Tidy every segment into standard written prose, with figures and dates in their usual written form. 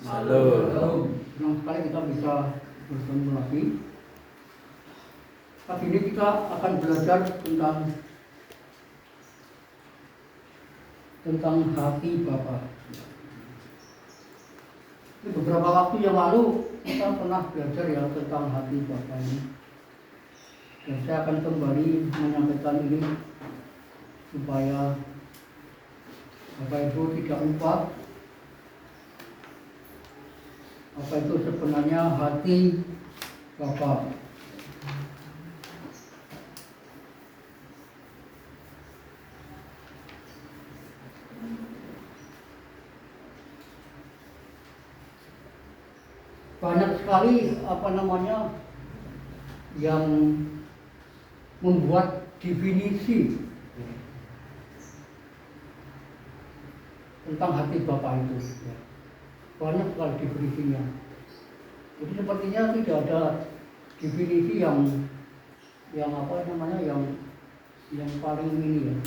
Halo. Senang sekali kita bisa bertemu lagi. Kali ini kita akan belajar tentang hati Bapa. Ini beberapa waktu yang lalu kita pernah belajar ya tentang hati Bapa ini. Dan saya akan kembali menyampaikan ini supaya Bapak Ibu tidak lupa apa itu sebenarnya hati Bapa. Banyak sekali yang membuat definisi tentang hati Bapa itu. Banyak sekali definisinya. Jadi sepertinya tidak ada definisi yang paling ini ya.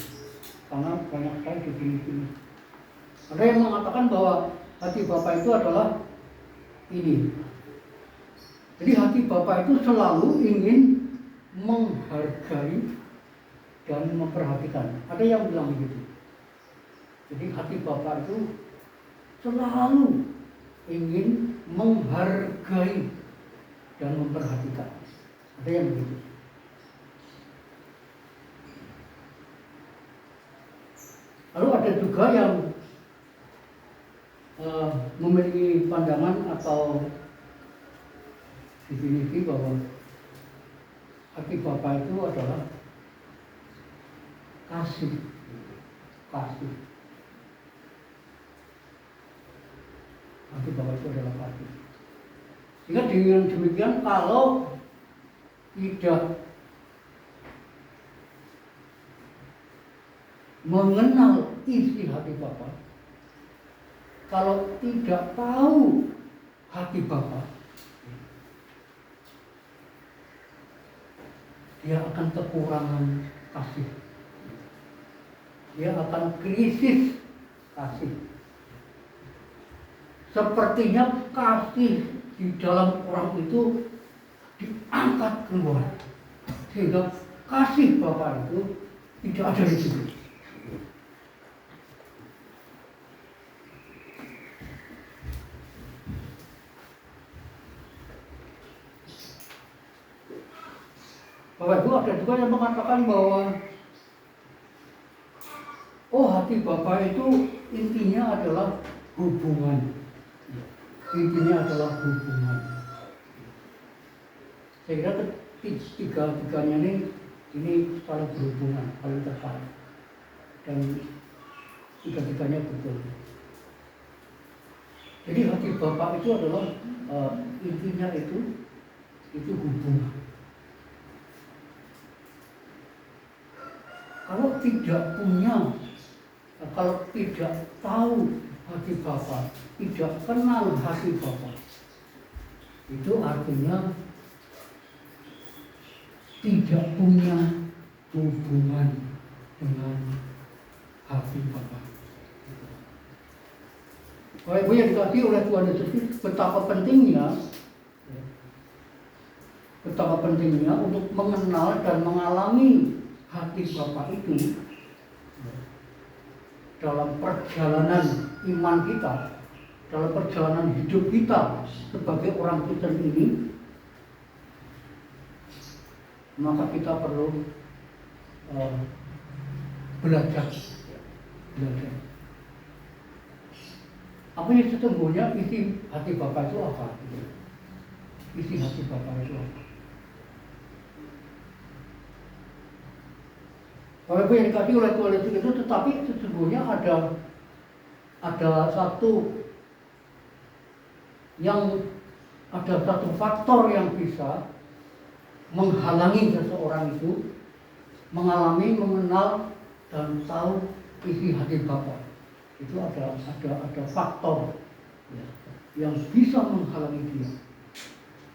Karena banyak sekali definisinya. Ada yang mengatakan bahwa hati Bapa itu adalah ini. Jadi hati Bapa itu selalu ingin menghargai dan memperhatikan. Ada yang bilang begitu. Jadi hati Bapa itu selalu ingin menghargai dan memperhatikan. Ada yang begitu. Lalu ada juga yang memiliki pandangan atau definisi bahwa hati Bapa itu adalah kasih. Hati Bapa itu adalah kasih. Sehingga dengan demikian kalau tidak mengenal isi hati Bapa, kalau tidak tahu hati Bapa, dia akan kekurangan kasih. Dia akan krisis kasih. Sepertinya kasih di dalam orang itu diangkat keluar, sehingga kasih Bapa itu tidak ada di situ. Bapak Ibu, ada juga yang mengatakan bahwa hati Bapa itu intinya adalah hubungan. Saya kira tiga-tiganya ini saling berhubungan, saling terkait, dan tiga-tiganya betul. Jadi hati Bapa itu adalah intinya itu hubungan. Kalau tidak tahu hati Bapa, tidak kenal hati Bapa, itu artinya tidak punya hubungan dengan hati Bapa. Bapak Ibu yang dikasihi oleh Tuhan Yesus, betapa pentingnya untuk mengenal dan mengalami hati Bapa itu dalam perjalanan iman kita, dalam perjalanan hidup kita sebagai orang Kristen ini. Maka kita perlu belajar. Apa yang sesungguhnya isi hati Bapa itu apa? Isi hati Bapa itu apa? Bapak Ibu yang dikasihi oleh Tuhan Yesus itu, tetapi sesungguhnya ada satu faktor yang bisa menghalangi seseorang itu mengalami, mengenal dan tahu isi hati Bapa. Itu ada faktor ya, yang bisa menghalangi dia.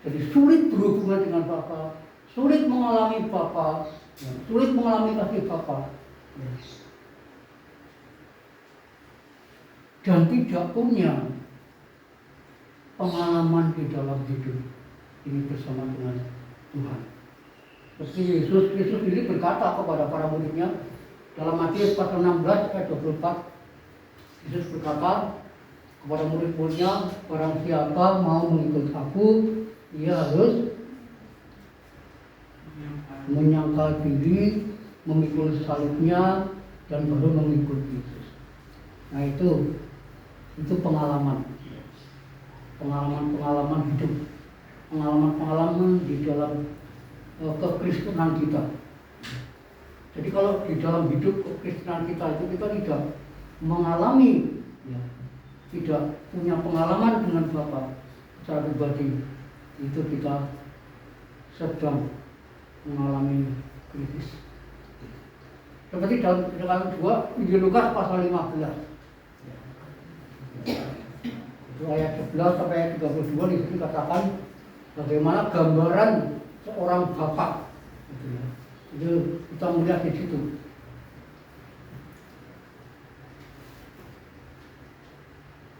Jadi sulit berhubungan dengan Bapa, sulit mengalami Bapa, sulit mengalami kasih Bapa, dan tidak punya pengalaman di dalam hidup ini bersama dengan Tuhan. Seperti Yesus ini berkata kepada para muridnya dalam Matius pasal 16 ayat 24. Yesus berkata kepada murid-muridnya, barang siapa mau mengikut aku, ia harus menyangkal diri, memikul salibnya, dan baru mengikut Yesus. Nah itu pengalaman hidup, pengalaman di dalam kekristenan kita. Jadi kalau di dalam hidup kekristenan kita itu kita tidak mengalami, tidak punya pengalaman dengan Bapa secara pribadi, itu kita sedang mengalami krisis. Seperti dalam 2 Injil Lukas pasal 15. Itu ayat 11 sampai ayat 32 di sini katakan bagaimana gambaran seorang bapak. Itu kita melihat di situ.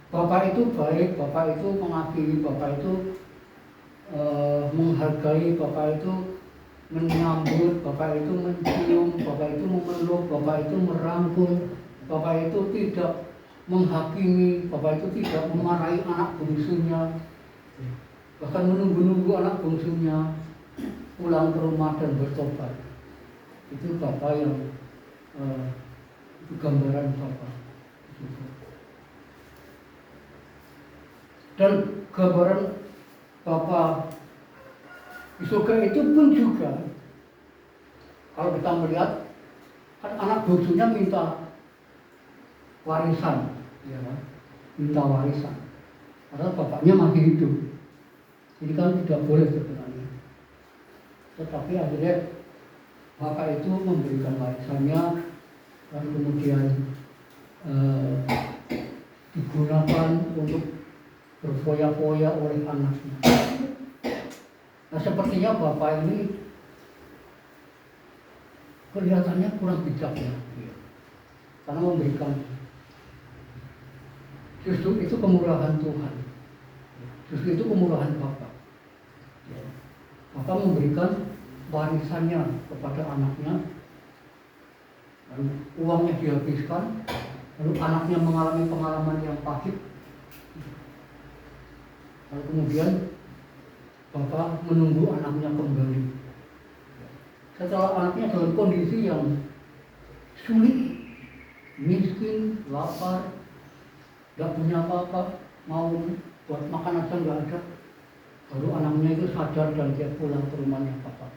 Bapak itu baik, bapak itu mengasihi, bapak itu menghargai, bapak itu menyambut, bapak itu mencium, bapak itu memeluk, bapak itu merangkul, bapak itu tidak menghakimi, bapak itu tidak memarahi anak bungsunya, bahkan menunggu-nunggu anak bungsunya pulang ke rumah dan bertobat. Itu bapak yang itu gambaran bapak. Dan gambaran bapak di surga itu pun juga, kalau kita melihat kan anak bungsunya minta warisan, minta warisan, karena bapaknya masih hidup. Jadi kan tidak boleh sebenarnya. Tetapi akhirnya bapak itu memberikan warisannya dan kemudian digunakan untuk berfoya-foya oleh anaknya. Nah sepertinya bapak ini kelihatannya kurang bijak ya, karena memberikan. Justru itu kemurahan Tuhan. Justru itu kemurahan Bapa. Bapa memberikan warisannya kepada anaknya, lalu uangnya dihabiskan, lalu anaknya mengalami pengalaman yang pahit. Lalu kemudian Bapa menunggu anaknya kembali. Setelah anaknya dalam kondisi yang sulit, miskin, lapar, gak punya apa-apa, mau buat makan aja gak ada, baru anaknya itu sadar dan dia pulang ke rumahnya Bapak.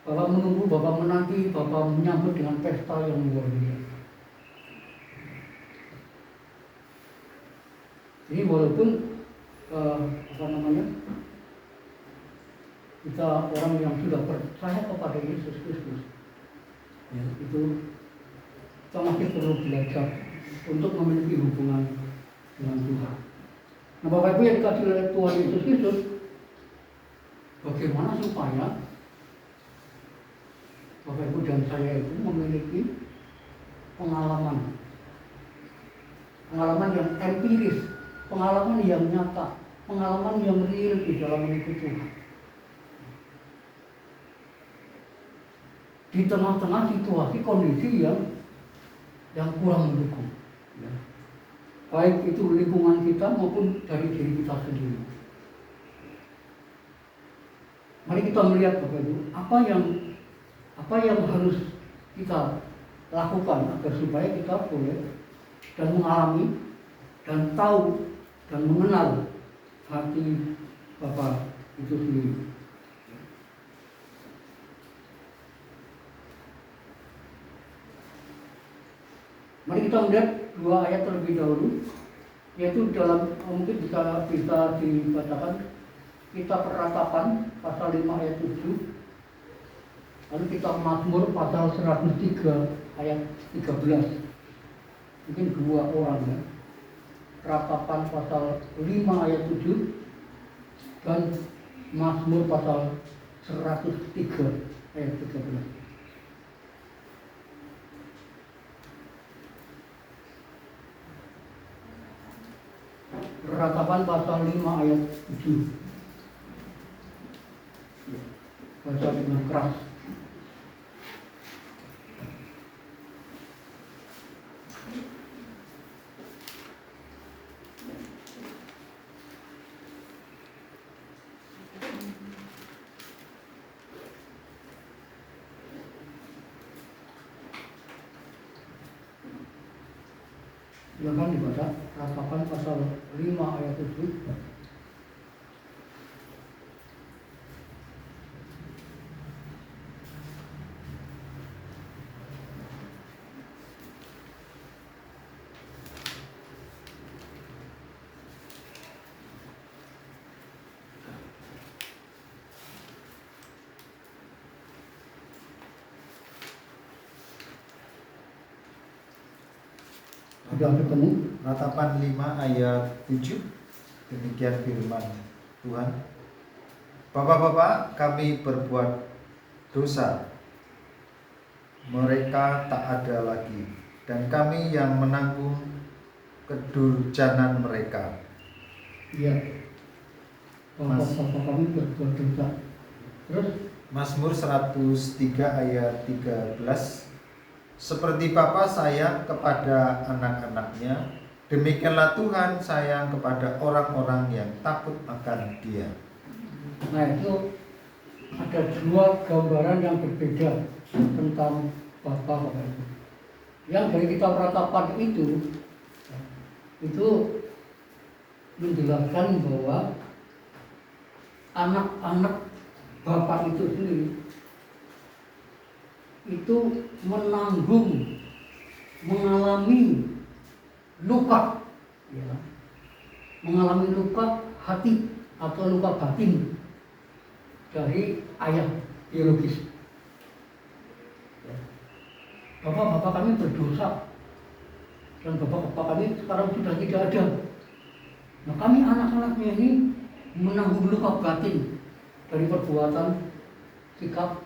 Bapak menunggu, Bapak menanti, Bapak menyambut dengan pesta yang luar biasa. Ini walaupun kita orang yang sudah percaya kepada Yesus Kristus, ya, itu kita masih perlu belajar untuk memiliki hubungan dengan Tuhan. Nah Bapak Ibu yang dikasih oleh Tuhan Yesus Kristus, bagaimana supaya Bapak Ibu dan saya itu memiliki pengalaman yang empiris, pengalaman yang nyata, pengalaman yang real di dalam mengikuti Tuhan. Di tengah-tengah situasi kondisi yang kurang mendukung, ya. Baik itu lingkungan kita maupun dari diri kita sendiri. Mari kita melihat Bapak Ibu, apa yang harus kita lakukan agar supaya kita boleh dan mengalami dan tahu dan mengenal hati Bapa itu sendiri. Mari kita melihat 2 ayat terlebih dahulu, yaitu dalam mungkin bisa dibacakan kitab Peratapan pasal 5 ayat 7, lalu kitab Mazmur pasal 103 ayat 13. Mungkin 2 orang ya. Peratapan pasal 5 ayat 7 dan Mazmur pasal 103 ayat 13. Ratapan pasal 5 ayat 7. Baca dengan keras. Silakan dibaca Ratapan pasal 5 ayat 7. Sudah ketemu? Ratapan 5 ayat 7. Demikian firman Tuhan. Bapak-bapak, kami berbuat dosa. Mereka tak ada lagi, dan kami yang menanggung kedurjanan mereka. Iya. Bapak-bapak kami berbuat dosa. Terus Mazmur 103 ayat 13. Seperti Bapa sayang kepada anak-anaknya, demikianlah Tuhan sayang kepada orang-orang yang takut akan Dia. nah itu ada dua gambaran yang berbeda tentang Bapak itu. Yang dari kitab Ratapan itu menjelaskan bahwa anak-anak Bapak itu sendiri itu menanggung, mengalami luka, ya, mengalami luka hati atau luka batin dari ayah biologis. Bapak-bapak kami berdosa dan bapak-bapak kami sekarang sudah tidak ada. Nah, kami anak-anaknya ini menanggung luka batin dari perbuatan sikap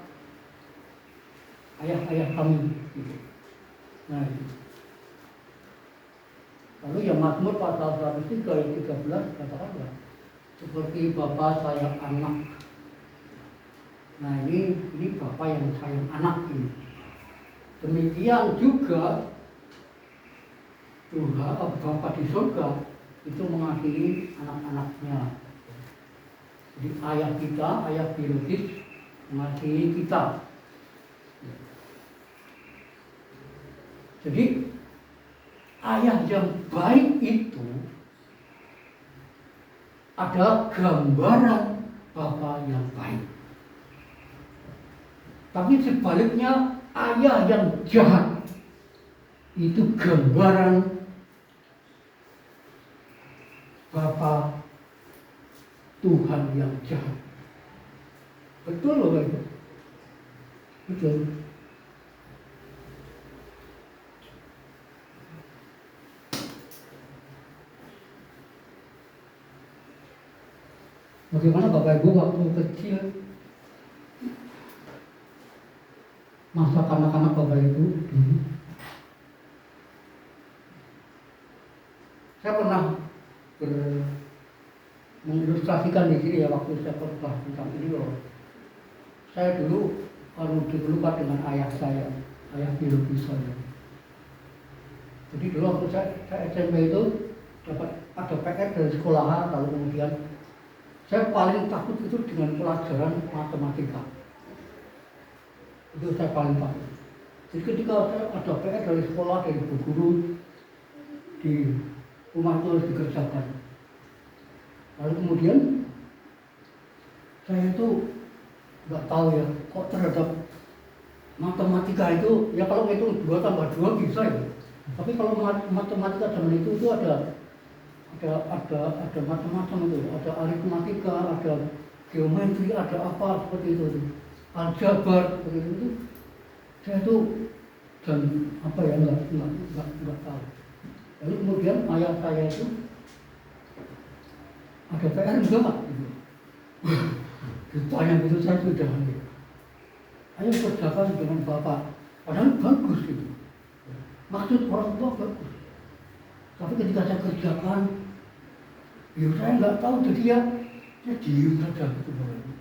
ayah-ayah kami. Nah, itu. Lalu yang Mazmur pasal 103 ayat 13 katakanlah seperti Bapa sayang anak. Nah, ini Bapa yang sayang anak ini. Demikian juga Tuhan Bapa di surga itu mengasihi anak-anaknya. Jadi ayah kita, ayah biologis mengasihi kita. Jadi ayah yang baik itu adalah gambaran Bapa yang baik. Tapi sebaliknya ayah yang jahat itu gambaran Bapa Tuhan yang jahat. Betul loh itu? Betul. Bagaimana Bapak Ibu waktu kecil, masa kanak-kanak Bapak Ibu dulu? Saya pernah mengilustrasikan di sini ya waktu saya khotbah tentang ini loh. Saya dulu dilupa dengan ayah saya, ayah biologis saya. Jadi dulu waktu saya SMP itu dapat ada PR dari sekolahan, lalu kemudian saya paling takut itu dengan pelajaran matematika. Itu saya paling takut. Jadi ketika saya ada PR dari sekolah, dari guru di rumah itu harus dikerjakan. Lalu kemudian saya itu nggak tahu ya, kok terhadap matematika itu, ya kalau itu 2 tambah 2 bisa ya. Tapi kalau matematika zaman itu ada macam-macam itu, ada aritmatika, ada geometri, ada apa seperti itu, aljabar seperti itu. Saya itu dan apa ya nggak tahu. Lalu kemudian ayah saya itu ada PR juga Pak, gitu. Ditanya gitu saya sudah gitu. Ayo kerjakan dengan Bapak, padahal bagus gitu. Maksud orang tua bagus. Tapi ketika saya kerjakan, Ya saya nggak tahu, jadi ya diem saja gitu Bapak Ibu.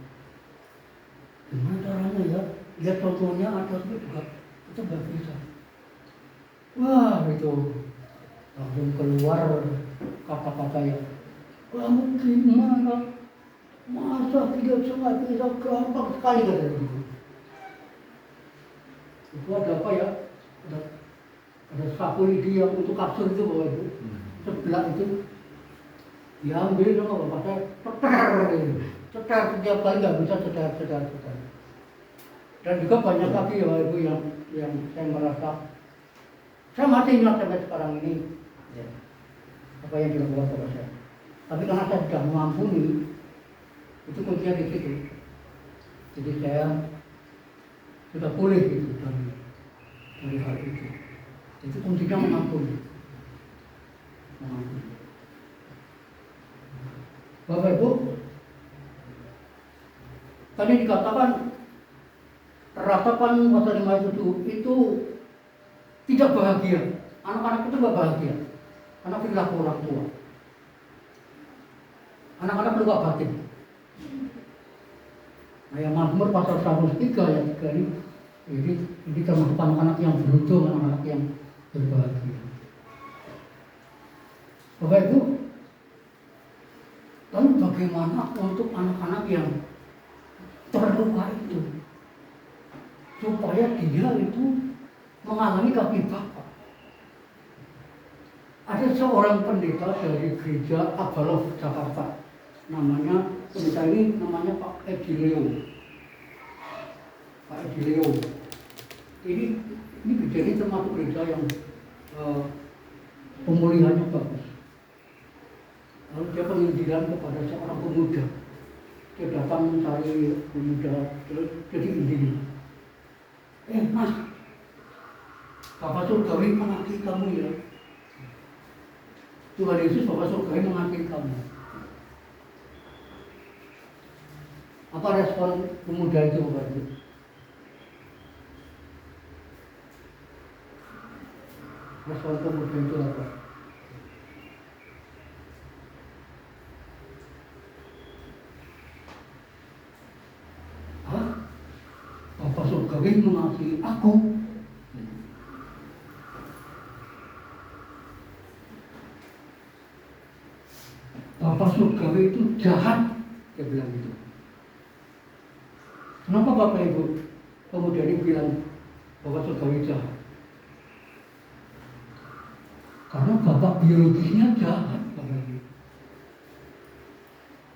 Gimana caranya ya? Lihat contohnya ada itu juga kita nggak bisa. Wah itu langsung keluar kata-kata yang kamu gimana? Masa tidak sangat bisa, gampang sekali katanya gitu. Itu ada apa ya? Ada sapu lidi yang untuk kasur itu Bapak Ibu. Sebelah itu diambil sama bapak saya, cetar setiap kali nggak bisa cetar. Dan juga banyak lagi ya Bapak Ibu yang saya merasa saya masih ingat sampai sekarang ini ya, apa yang dilakukan kepada saya. Tapi karena saya sudah mengampuni, itu kuncinya di situ. Jadi saya sudah pulih gitu dari hal itu. Itu kuncinya mengampuni. Bapak Ibu, tadi dikatakan ratapan pasal 5 itu tidak bahagia. Anak-anak itu tidak bahagia karena perilaku orang tua. Anak-anak lupa batin. Nah, yang Mazmur pasal 103 ayat 3 ini termasuk anak-anak yang beruntung, anak-anak yang berbahagia. Bapak Ibu, lalu bagaimana untuk anak-anak yang terluka itu supaya dia itu mengalami kaki Bapak? Ada seorang pendeta dari gereja Abalov Jakarta, namanya pendeta ini namanya Pak Edileo. Pak Edileo ini gereja ini termasuk gereja yang pemulihannya bagus. Lalu dia penginjilan kepada seorang pemuda. Dia datang mencari pemuda, jadi injil. Mas, Bapak Surgawi mengasihi kamu ya. Tuhan Yesus Bapak Surgawi mengasihi kamu. Apa respon pemuda itu Bapak Ibu? Respon pemuda itu apa? Bapak Surgawi mengasihi aku. Bapak Surgawi itu jahat, dia bilang gitu. Kenapa Bapak Ibu pemuda ini bilang Bapak Surgawi jahat? Karena bapak biologisnya jahat, Bapak Ibu.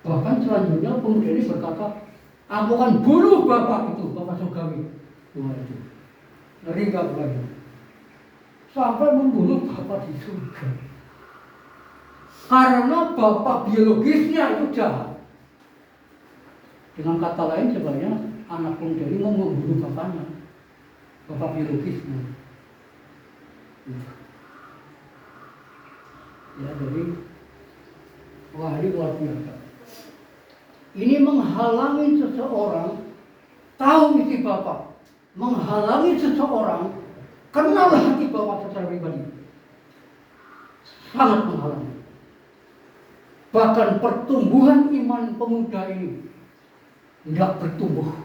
Bahkan selanjutnya pemuda ini berkata, aku akan bunuh bapak itu, Bapak Surgawi. Tuhan itu ngeri gak Bapak Ibu? Sampai membunuh bapak di surga. Karena bapak biologisnya itu jahat. Dengan kata lain sebenarnya anak pemuda ini mau membunuh bapaknya, bapak biologisnya. Ya, jadi wah ini luar biasa. Ini menghalangi seseorang tahu isi Bapak, menghalangi seseorang kenal hati Bapak secara pribadi. Sangat menghalangi. Bahkan pertumbuhan iman pemuda ini tidak bertumbuh.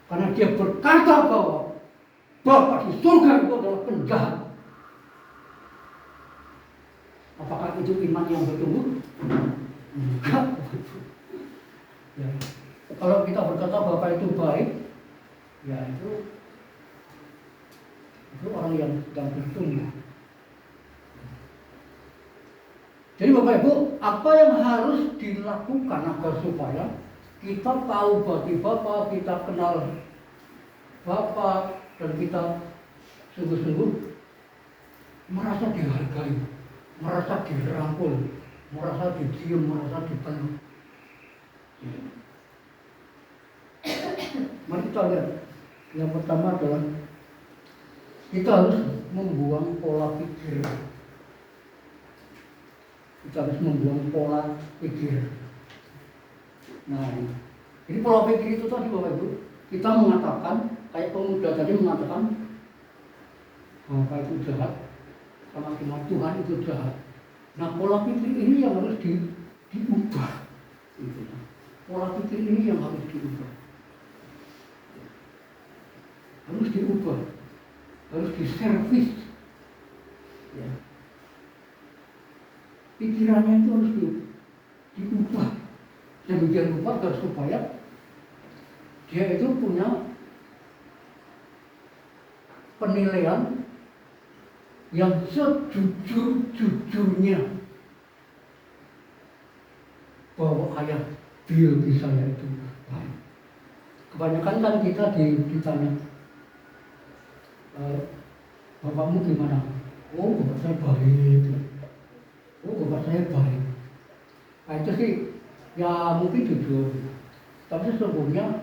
Karena dia berkata bahwa Bapak di surga itu adalah penjahat. Apakah itu iman yang bertumbuh? Enggak. Ya. Kalau kita berkata Bapak itu baik, ya itu orang yang sedang bertumbuh. Jadi Bapak Ibu, apa yang harus dilakukan agar supaya kita tahu bagi Bapak, kita kenal Bapak, dan kita sungguh-sungguh merasa dihargai, merasa dirangkul, merasa dicium, merasa dipeluk. Mari kita lihat. Yang pertama adalah kita harus membuang pola pikir. Kita harus membuang pola pikir. Nah, ini pola pikir itu tadi Bapak Ibu, kita mengatakan kayak pemuda tadi mengatakan Bapak itu jahat, sama Tuhan itu jahat. Nah, pola pikir ini yang harus diubah. Gitu. Pola pikir ini yang harus diubah. Harus diubah. Harus diservis. Ya. Pikirannya itu harus diubah. Demikian rupa agar supaya dia itu punya penilaian yang sejujur-jujurnya bahwa ayah biologis saya itu baik. Kebanyakan kan kita ditanya, bapakmu gimana? Oh, bapak saya baik. Oh, bapak saya baik. Nah, itu sih ya mungkin jujur, tapi sesungguhnya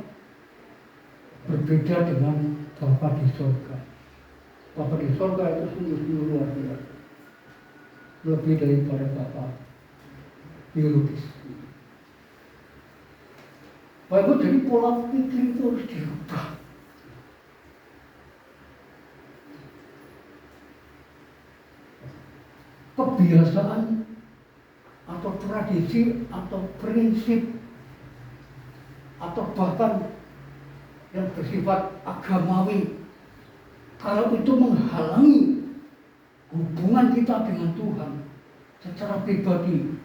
berbeda dengan Bapak di surga. Bapak di surga itu sungguh-sungguh luar biasa, lebih daripada Bapak biologis. Bapak, jadi pola pikir itu harus dirubah. Kebiasaan atau tradisi atau prinsip atau bahkan yang bersifat agamawi, kalau itu menghalangi hubungan kita dengan Tuhan secara pribadi,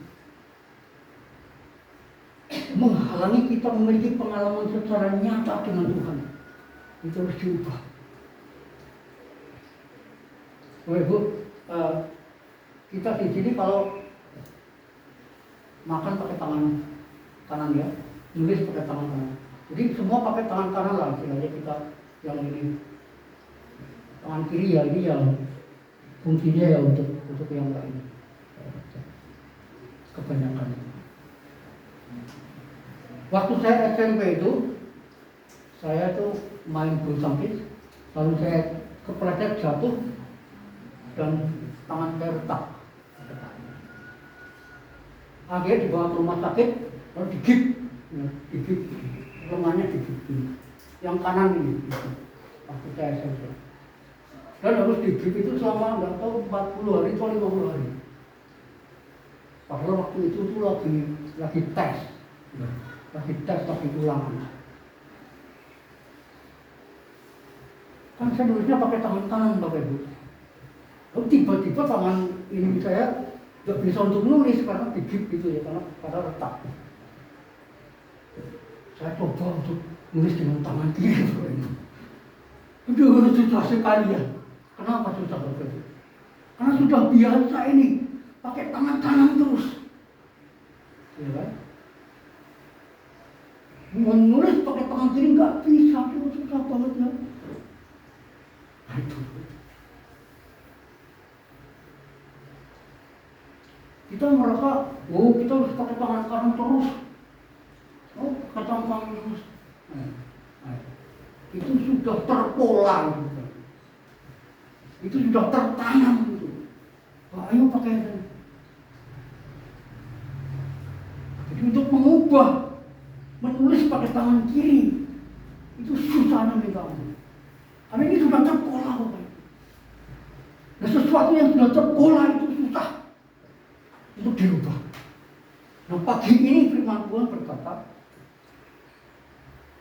menghalangi kita memiliki pengalaman secara nyata dengan Tuhan, itu harus diubah. Ibu, kita di sini kalau makan pakai tangan kanan ya, nulis pakai tangan kanan. Jadi semua pakai tangan kanan lah, istilahnya kita yang ini. Tangan kiri ya ini yang fungsinya ya untuk yang lain. Kebanyakan. Waktu saya SMP itu, saya tuh main bulu tangkis, lalu saya kepleset jatuh dan tangan saya retak. Akhirnya dibawa ke rumah sakit, lalu digigit, lengannya digigit. Yang kanan ini, waktu saya SMP. Dan harus digigit itu selama nggak tahu 40 hari atau 50 hari. Padahal waktu itu tuh lagi tes, lagi ulangan. Kan saya nulisnya pakai tangan kanan, Bapak Ibu. Lalu tiba-tiba tangan ini saya nggak bisa untuk nulis karena digigit gitu ya, karena retak. Saya coba untuk nulis dengan tangan kiri. Aduh, susah sekali ya. Kenapa susah Bapak Ibu? Karena sudah biasa ini pakai tangan kanan terus. Ya kan? Menulis pakai tangan kiri nggak bisa, itu susah banget ya. Aduh. Kita merasa, oh kita harus pakai tangan kanan terus. Oh, pakai tangan kanan terus. Itu sudah terpola. Itu sudah tertanam gitu. Wah, ayo pakai. Jadi untuk mengubah, menulis pakai tangan kiri itu susah nanti kamu. Karena ini sudah terpola, Bapak. Nah, sesuatu yang sudah terpola itu susah untuk dirubah. Nah, pagi ini firman Tuhan berkata,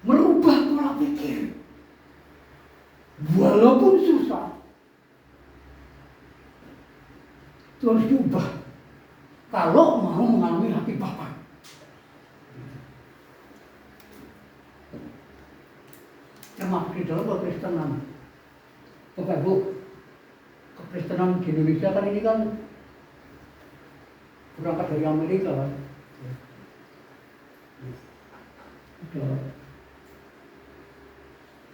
merubah pola pikir, walaupun susah, itu harus diubah kalau mau mengalami hati Bapa. Termasuk di dalam kekristenan. Bapak Ibu, kekristenan di Indonesia kan ini kan berangkat dari Amerika kan.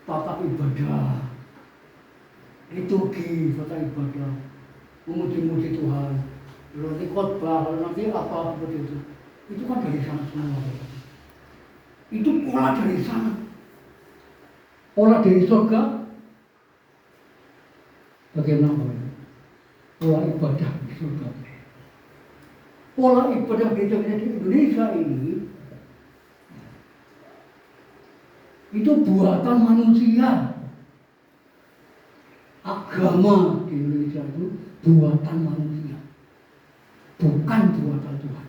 Tata ibadah, liturgi, tata ibadah, memuji-muji Tuhan, lalu khotbah, lalu nanti apa seperti itu. Itu kan dari sana semua. Itu pola dari sana. Pola dari surga. Bagaimana? Pola ibadah di surga. Pola ibadah gereja-gereja di Indonesia ini itu buatan manusia. Agama di Indonesia itu buatan manusia. bukan buatan Tuhan.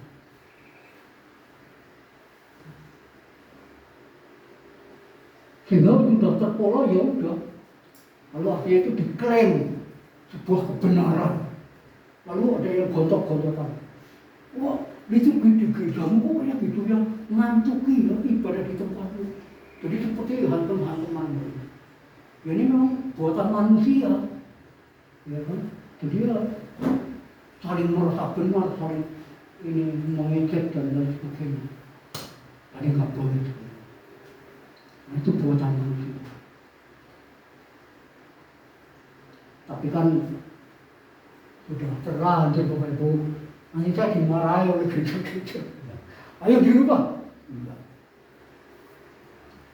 Sehingga sudah terpola, ya udah. Lalu akhirnya itu diklaim sebuah kebenaran. Lalu ada yang gontok-gontokan. Wah, itu di gerejamu kok kayak gitu ya, ngantuki ya ibadah di tempatmu. Jadi seperti hantu-hantu manusia. Ya ini memang buatan manusia, ya kan? Jadi ya saling merasa benar, saling ini mengejek dan lain sebagainya. Tadi nggak boleh itu. Nah, itu buatan manusia. Tapi kan sudah terlanjur Bapak Ibu. Nanti saya dimarahi oleh gereja-gereja. Ayo dirubah. Enggak.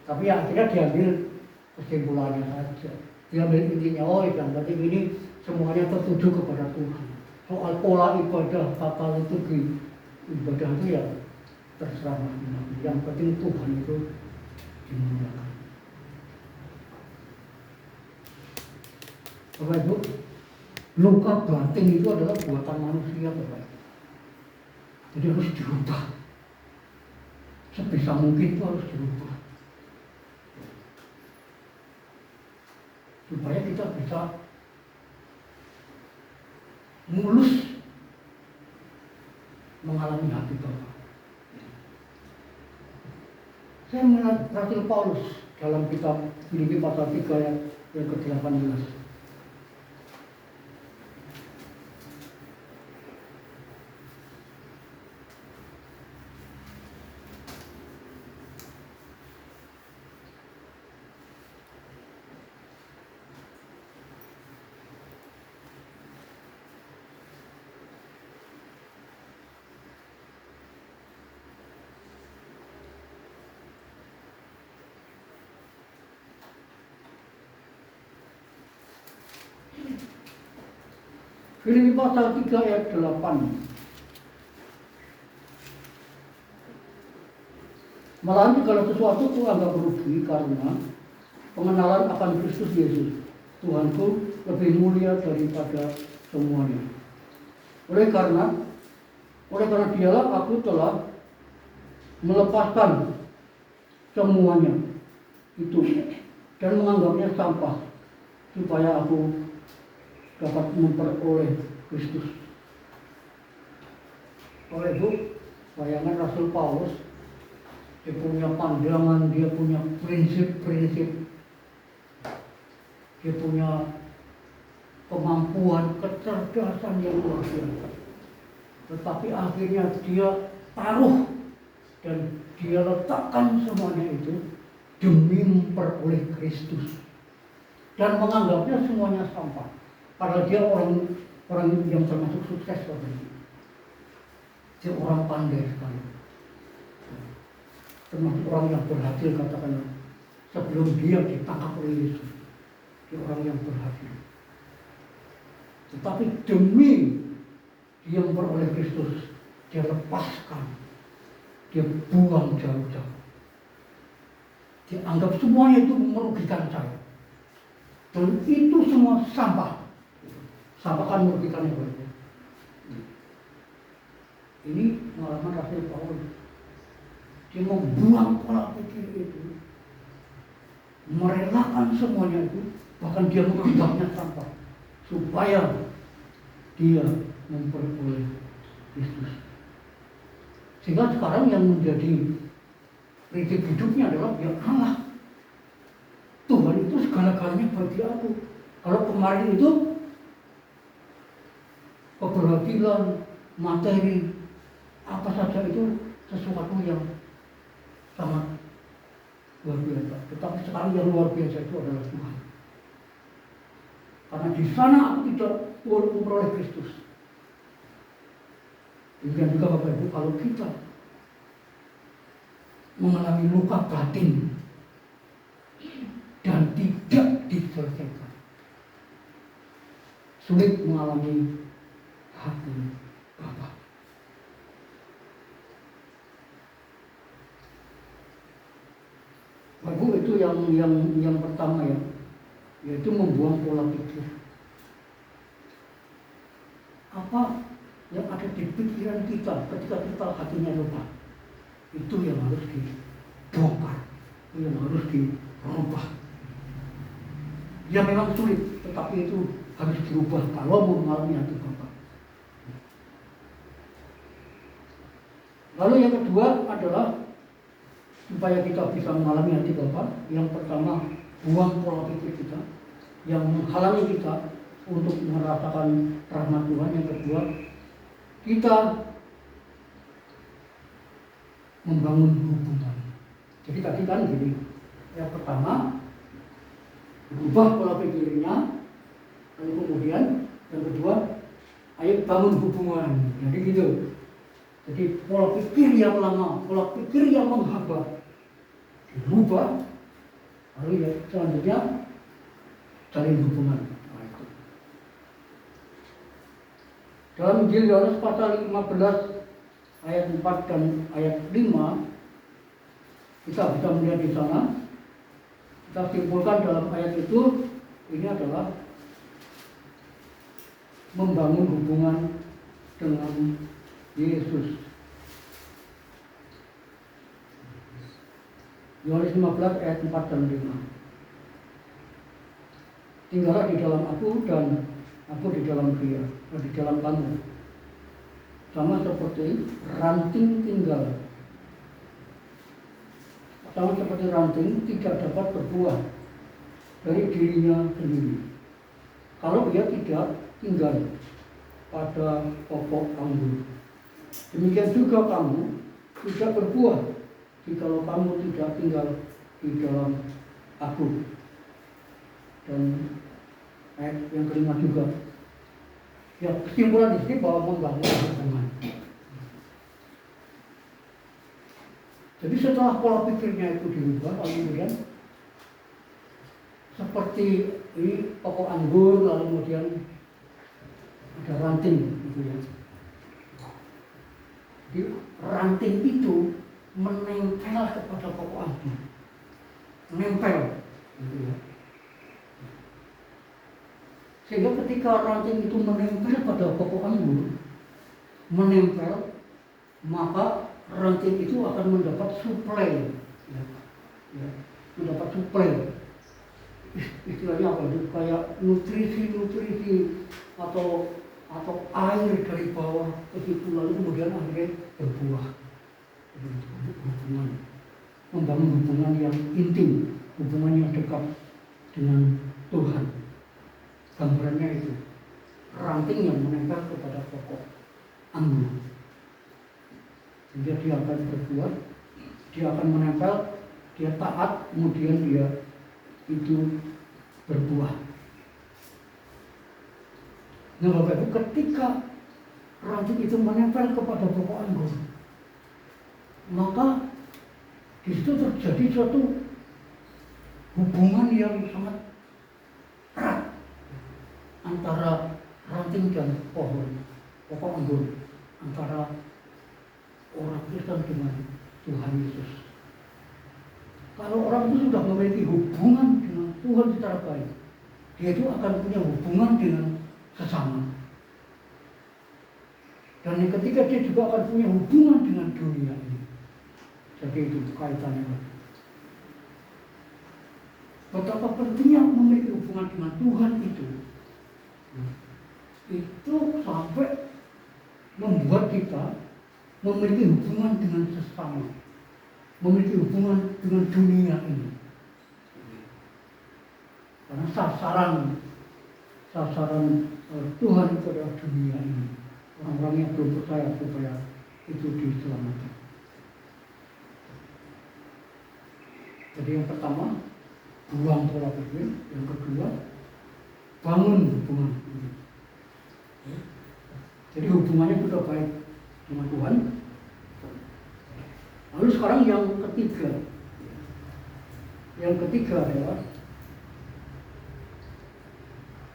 Tapi akhirnya diambil kesimpulannya saja. Diambil intinya, oh yang penting ini semuanya tertuju kepada Tuhan. Soal pola ibadah, tata liturgi ibadah itu ya terserah masing-masing. Yang penting Tuhan itu dimuliakan. Bapak Ibu, luka batin itu adalah buatan manusia, Bapak Ibu. Jadi harus dirubah. Sebisa mungkin itu harus dirubah. Supaya kita bisa mulus mengalami hati Bapa. Saya melihat Rasul Paulus dalam kitab Filipi pasal 3 yang ke-18. Filipi pasal 3 ayat 8. Malahan segala sesuatu itu anggap rugi karena pengenalan akan Kristus Yesus, Tuhanku, lebih mulia daripada semuanya. Oleh karena dialah aku telah melepaskan semuanya itu dan menganggapnya sampah supaya aku dapat memperoleh Kristus. Oleh itu, bayangkan Rasul Paulus, dia punya pandangan, dia punya prinsip-prinsip, dia punya kemampuan, kecerdasan yang luar biasa. Tetapi akhirnya dia taruh dan dia letakkan semuanya itu demi memperoleh Kristus dan menganggapnya semuanya sampah. Padahal dia orang yang termasuk sukses waktu. Dia orang pandai sekali. Termasuk orang yang berhasil, katakan sebelum dia ditangkap oleh Yesus. Dia orang yang berhasil. Tetapi demi dia memperoleh Kristus, dia lepaskan, dia buang jauh-jauh. Dia anggap semuanya itu merugikan saya. Dan itu semua sampah. Sampah kan merugikan yang lainnya. Ini pengalaman Rasul Paulus. Dia membuang pola pikir itu, merelakan semuanya itu, bahkan dia menganggapnya sampah, supaya dia memperoleh Kristus. Sehingga sekarang yang menjadi prinsip hidupnya adalah ya Allah, Tuhan itu segala-galanya bagi aku. Kalau kemarin itu keberhasilan, materi, apa saja itu sesuatu yang sangat luar biasa. Tetapi sekarang yang luar biasa itu adalah Tuhan. Karena di sana aku tidak memperoleh Kristus. Demikian juga Bapak Ibu, kalau kita mengalami luka batin dan tidak diselesaikan, sulit mengalami hati Bapa. Bapak itu yang pertama ya, yaitu membuang pola pikir. Apa yang ada di pikiran kita ketika kita hatinya lupa. Itu yang harus dibongkar, itu yang harus dirubah. Ya memang sulit, tetapi itu harus dirubah kalau mau mengalami hati Bapa. Lalu yang kedua adalah supaya kita bisa mengalami hati Bapa. Yang pertama, buang pola pikir kita yang menghalangi kita untuk merasakan rahmat Tuhan. Yang kedua, kita membangun hubungan. Jadi tadi kan gini, yang pertama berubah pola pikirnya, lalu kemudian yang kedua, ayo bangun hubungan. Jadi gitu. Jadi pola pikir yang lama, pola pikir yang menghambat dirubah, lalu ya selanjutnya jalin hubungan. Nah, itu. Dalam Injil Yohanes pasal 15 ayat 4 dan ayat 5 kita bisa melihat di sana. Kita simpulkan dalam ayat itu, ini adalah membangun hubungan dengan Yesus. Yohanes 15 ayat 4 dan 5. Tinggallah di dalam aku dan aku di dalam dia, di dalam kamu. Sama seperti ranting tinggal. Sama seperti ranting tidak dapat berbuah dari dirinya sendiri kalau ia tidak tinggal pada pokok anggur. Demikian juga kamu tidak berbuah jikalau kamu tidak tinggal di dalam aku. Dan ayat yang kelima juga. Ya, kesimpulan di sini bahwa membangun hubungan. Jadi setelah pola pikirnya itu dirubah, lalu kemudian seperti ini pokok anggur, lalu kemudian ada ranting, gitu ya. Jadi ranting itu menempel kepada pokok anggur, menempel, gitu ya. Sehingga ketika ranting itu menempel pada pokok anggur, menempel, maka ranting itu akan mendapat suplai, ya, mendapat suplai. Istilahnya apa? Kayak nutrisi atau air dari bawah ke situ, lalu kemudian akhirnya berbuah. Hubungan, membangun hubungan yang intim, hubungan yang dekat dengan Tuhan. Gambarannya itu ranting yang menempel kepada pokok anggur. Sehingga dia akan berbuah, dia akan menempel, dia taat, kemudian dia itu berbuah. Nah Bapak Ibu, ketika ranting itu menempel kepada pokok anggur, maka di situ terjadi suatu hubungan yang sangat erat antara ranting dan pohon, pokok anggur, antara orang Kristen dengan Tuhan Yesus. Kalau orang itu sudah memiliki hubungan dengan Tuhan secara baik, dia itu akan punya hubungan dengan sesama. Dan ketika dia juga akan punya hubungan dengan dunia ini. Jadi itu kaitannya. Betapa pentingnya memiliki hubungan dengan Tuhan itu sampai membuat kita memiliki hubungan dengan sesama, memiliki hubungan dengan dunia ini. Karena sasaran Tuhan itu adalah dunia ini. Orang-orang yang belum percaya supaya itu diselamatkan. Jadi yang pertama, buang pola pikir. Yang kedua, bangun hubungan. Jadi hubungannya sudah baik dengan Tuhan. Lalu sekarang yang ketiga. Yang ketiga adalah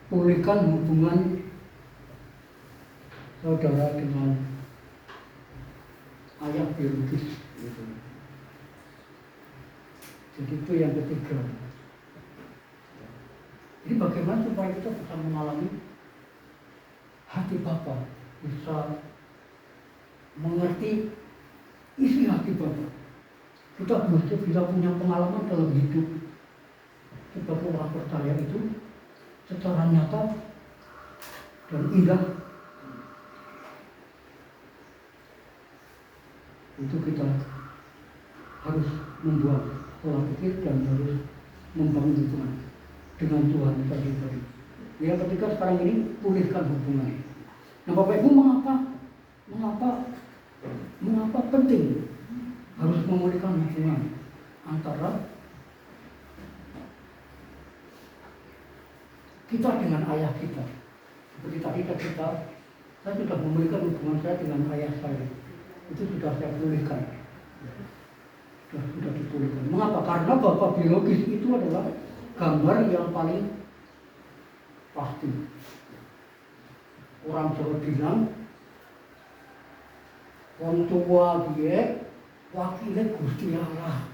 pulihkan hubungan saudara dengan ayah biologis. Jadi itu yang ketiga. Jadi bagaimana supaya kita bisa mengalami hati Bapa, bisa mengerti isi hati Bapa. Kita harus bisa punya pengalaman dalam hidup sebagai orang percaya itu secara nyata dan indah. Itu kita harus membuat pola pikir dan harus membangun hubungan dengan Tuhan tadi. Yang ketiga sekarang ini pulihkan hubungan. Nah Bapak Ibu, mengapa penting harus memulihkan hubungan antara kita dengan ayah kita? Seperti tadi saya sudah memulihkan hubungan saya dengan ayah saya. Itu sudah saya pulihkan. Sudah dipulihkan. Mengapa? Karena bapak biologis itu adalah gambar yang paling pasti. Orang Jawa bilang, wong tua dia wakilnya Gusti Allah.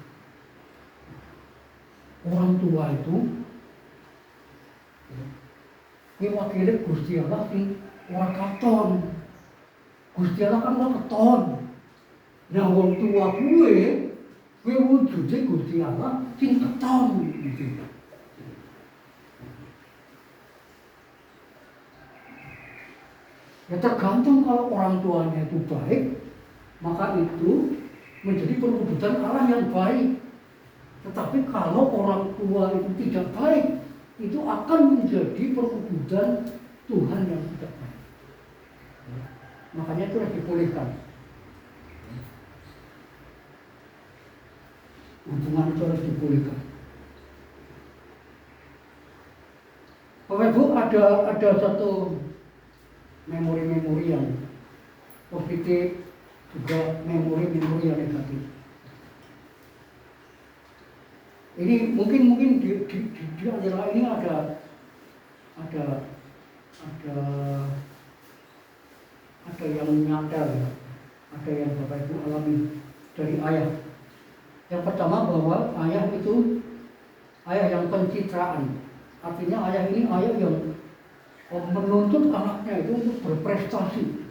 Orang tua itu dia wakilnya Gusti Allah sing ora katon. Gusti Allah kan ora keton. Nah wong tua kuwe wujudnya Gusti Allah sing keton gitu. Ya tergantung, kalau orang tuanya itu baik, maka itu menjadi perwujudan Allah yang baik. Tetapi kalau orang tua itu tidak baik, itu akan menjadi perwujudan Tuhan yang tidak baik. Makanya itu harus dipulihkan. Hubungan itu harus dipulihkan. Bapak Ibu, ada satu memori-memori yang positif, juga memori-memori yang negatif. Ini mungkin di antara ini ada yang nyata ya, ada yang Bapak Ibu alami dari ayah. Yang pertama, bahwa ayah itu ayah yang pencitraan. Artinya ayah ini ayah yang menuntut anaknya itu untuk berprestasi.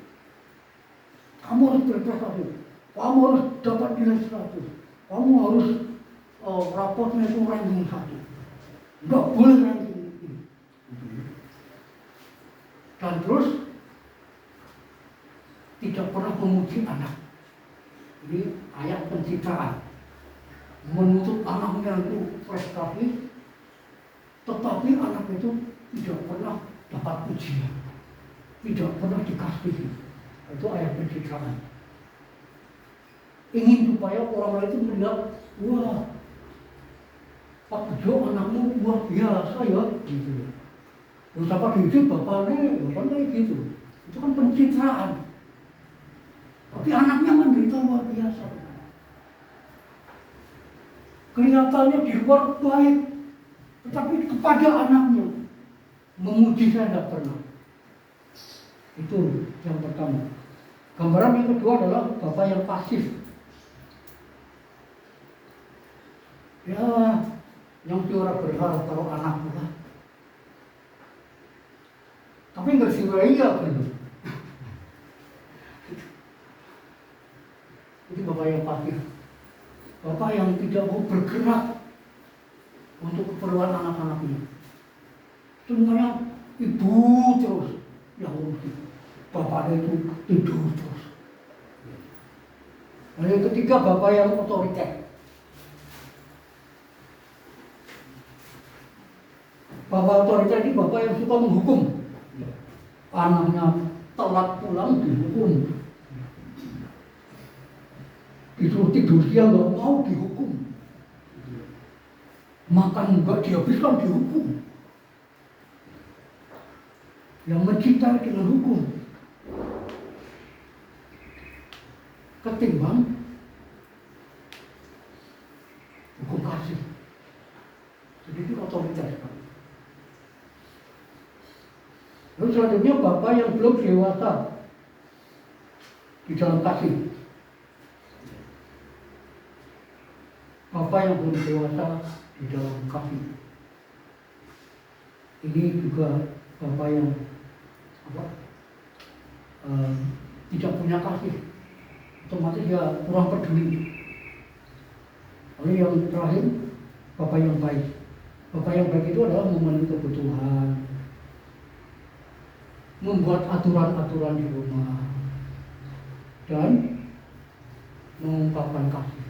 Kamu harus berprestasi, kamu harus dapat nilai 100, kamu harus raportnya itu ranking 1, nggak boleh ranking ini. Dan terus tidak pernah memuji anak. Ini ayat pencitraan, menuntut anaknya itu prestasi, tetapi anak itu tidak pernah dapat pujian, tidak pernah dikasihi. Itu ayat pencitraan. Ingin supaya orang lain itu melihat, wah, Pak Bejo anakmu luar biasa ya, gitu. Terus apa diisi bapaknya gitu. Itu kan pencitraan. Tapi anaknya menderita luar biasa. Kelihatannya di luar baik, tetapi kepada anaknya memuji saya tidak pernah. Itu yang pertama. Gambaran yang kedua adalah bapak yang pasif. Ya, yang ora berharap kalau anak lah. Tapi nggak siwai ya belum. Itu bapak yang pasif. Bapak yang tidak mau bergerak untuk keperluan anak-anaknya. Semuanya ibu terus yang urusin. Bapaknya itu tidur terus. Nah, yang ketiga, bapak yang otoriter. Bapak otoriter ini bapak yang suka menghukum. Anaknya telat pulang dihukum. Disuruh tidur siang nggak mau dihukum. Makan nggak dihabiskan dihukum. Yang mencintai dengan hukum ketimbang hukum kasih. Jadi itu otoriter. Lalu selanjutnya bapak yang belum dewasa di dalam kasih. Bapak yang belum dewasa di dalam kasih. Ini juga bapak yang tidak punya kasih, otomatis dia kurang peduli. Lalu yang terakhir, bapak yang baik. Bapak yang baik itu adalah memenuhi kebutuhan, membuat aturan-aturan di rumah, dan mengungkapkan kasih.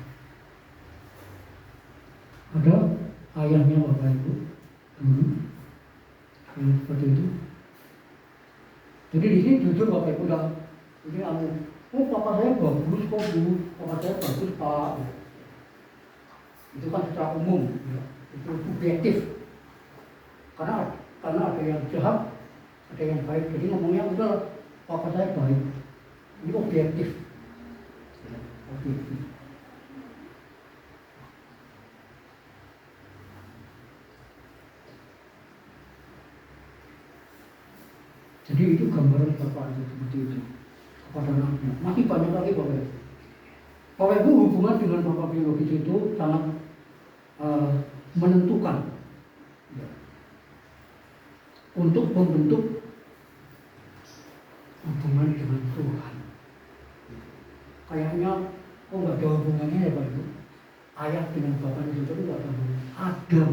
Ada ayahnya bapak ibu dulu yang seperti itu. Jadi di sini jujur bapak ibu dah, jadi oh papa saya bagus kok bu, papa saya bagus pak. Itu kan secara umum, ya. Itu subjektif. Karena ada yang jahat, ada yang baik. Jadi ngomongnya udah papa saya baik. Ini objektif. Ya, objektif. Jadi itu gambaran bapak itu seperti itu kepada anaknya. Masih banyak lagi bapak ibu. Bapak ibu hubungan dengan bapak biologis itu sangat menentukan ya, untuk membentuk hubungan dengan Tuhan. Kayaknya kok nggak ada hubungannya ya Pak Ibu? Ayah dengan bapak itu nggak ada hubungan. Adam.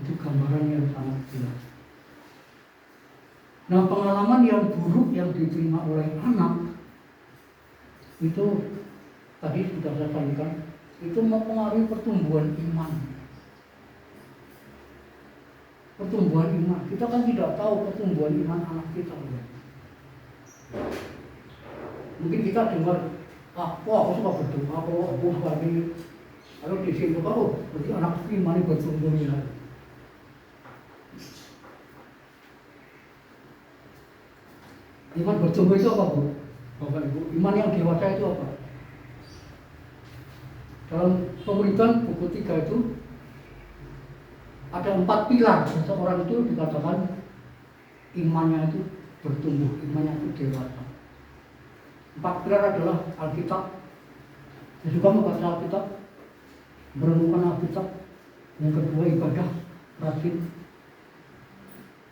Itu gambaran yang sangat jelas. Nah, pengalaman yang buruk yang diterima oleh anak itu tadi sudah saya sampaikan, itu mempengaruhi pertumbuhan iman. Pertumbuhan iman, kita kan tidak tahu pertumbuhan iman anak kita. Mungkin kita dengar, aku suka berdoa, aku suka ini. Kalau di sini berarti anak iman bertumbuh ya. Iman bertumbuh itu apa Bu? Bapak Ibu, iman yang dewasa itu apa? Dalam Pemuridan buku 3 itu ada 4 pilar. Seseorang itu dikatakan imannya itu bertumbuh, imannya itu dewasa. 4 pilar adalah Alkitab. Saya juga membaca Alkitab, merenungkan Alkitab. Yang kedua ibadah rajin.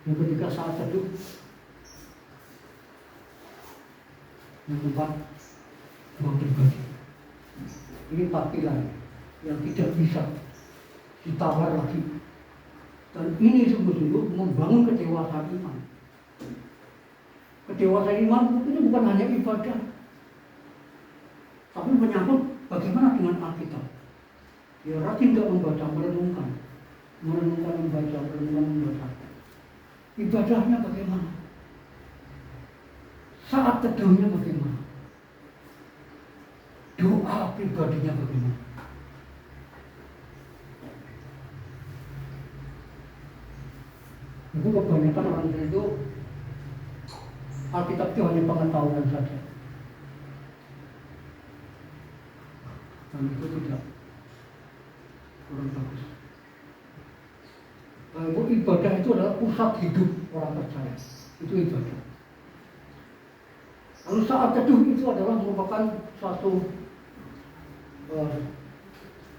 Yang ketiga saat teduh. Yang keempat ruang pribadi. Ini 4 pilar yang tidak bisa ditawar lagi. Dan ini sungguh-sungguh membangun kedewasaan iman. Kedewasaan iman itu bukan hanya ibadah, tapi menyangkut bagaimana dengan Alkitab. Ya rajin tidak membaca, merenungkan, membaca, membaca. Ibadahnya bagaimana? Saat teduhnya bagaimana? Doa pribadinya bagaimana? Itu kebanyakan orang itu Alkitab itu hanya pengetahuan saja. Dan itu tidak kurang bagus. Bahwa ibadah itu adalah pusat hidup orang percaya. Itu ibadah. Lalu saat teduh itu adalah merupakan suatu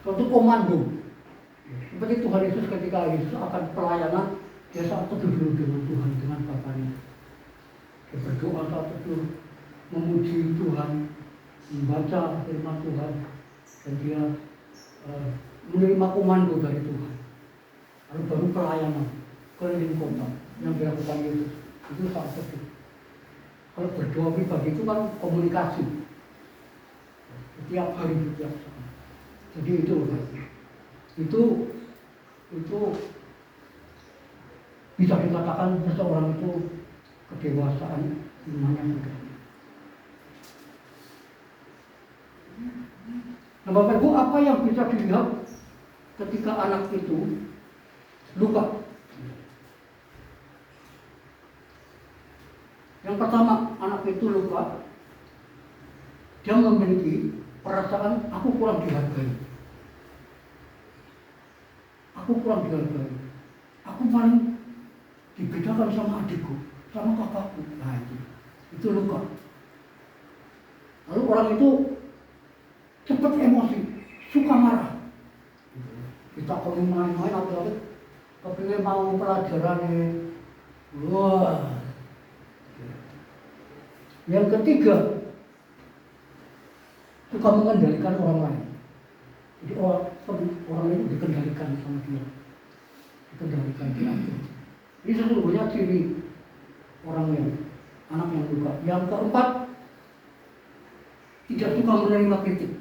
komando. Seperti Tuhan Yesus ketika Yesus akan pelayanan, dia saat teduh dulu dengan Tuhan, dengan Bapaknya. Dia berdoa saat teduh, memuji Tuhan, membaca firman Tuhan, dan dia menerima komando dari Tuhan. Lalu baru pelayanan keliling kota yang dilakukan Yesus. Itu saat teduh. Kalau berdoa pribadi itu kan komunikasi setiap hari setiap saat. Jadi itu bisa dikatakan seseorang itu kedewasaan imannya sudah. Nah Bapak Ibu, apa yang bisa dilihat ketika anak itu luka? Yang pertama, anak itu luka, dia memiliki perasaan aku kurang dihargai. Aku kurang dihargai. Aku paling dibedakan sama adikku, sama kakakku. Nah itu luka. Lalu orang itu cepat emosi, suka marah. ditakoni main-main apa-apa, kepingin mau pelajaran ini, wah. Yang ketiga, suka mengendalikan orang lain. Jadi orang itu dikendalikan sama dia, dikendalikan dia. Ini sesungguhnya ciri orang yang anak yang luka. Yang keempat, tidak suka menerima kritik.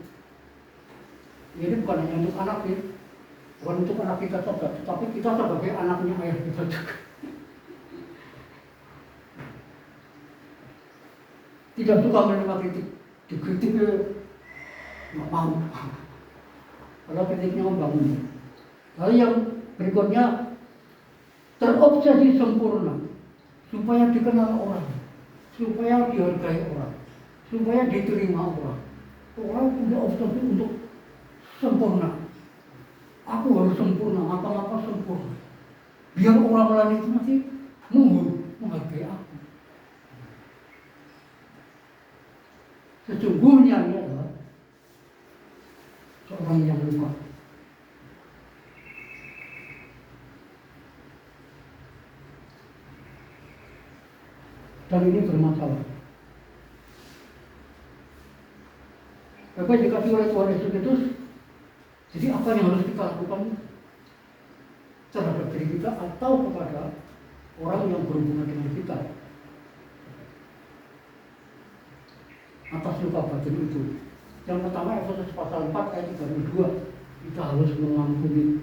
Ini bukan hanya untuk anak ya, bukan untuk anak kita saja, tetapi kita sebagai anaknya ayah kita juga. Tidak suka menerima kritik, dikritik nggak mau. Kalau kritiknya membangun. Lalu yang berikutnya, terobsesi sempurna, supaya dikenal orang, supaya dihargai orang, supaya diterima orang. Orang punya obsesi untuk sempurna. Aku harus sempurna, mata-mata sempurna. Biar orang lain itu nanti menghargai aku. Sesungguhnya ini adalah seorang yang luka. Dan ini bermasalah. Bapak dikasih oleh Tuhan Yesus Kristus. Jadi apa yang harus kita lakukan terhadap diri kita atau kepada orang yang berhubungan dengan kita atas luka batin itu? Yang pertama, Efesus pasal 4 ayat 32, kita harus mengampuni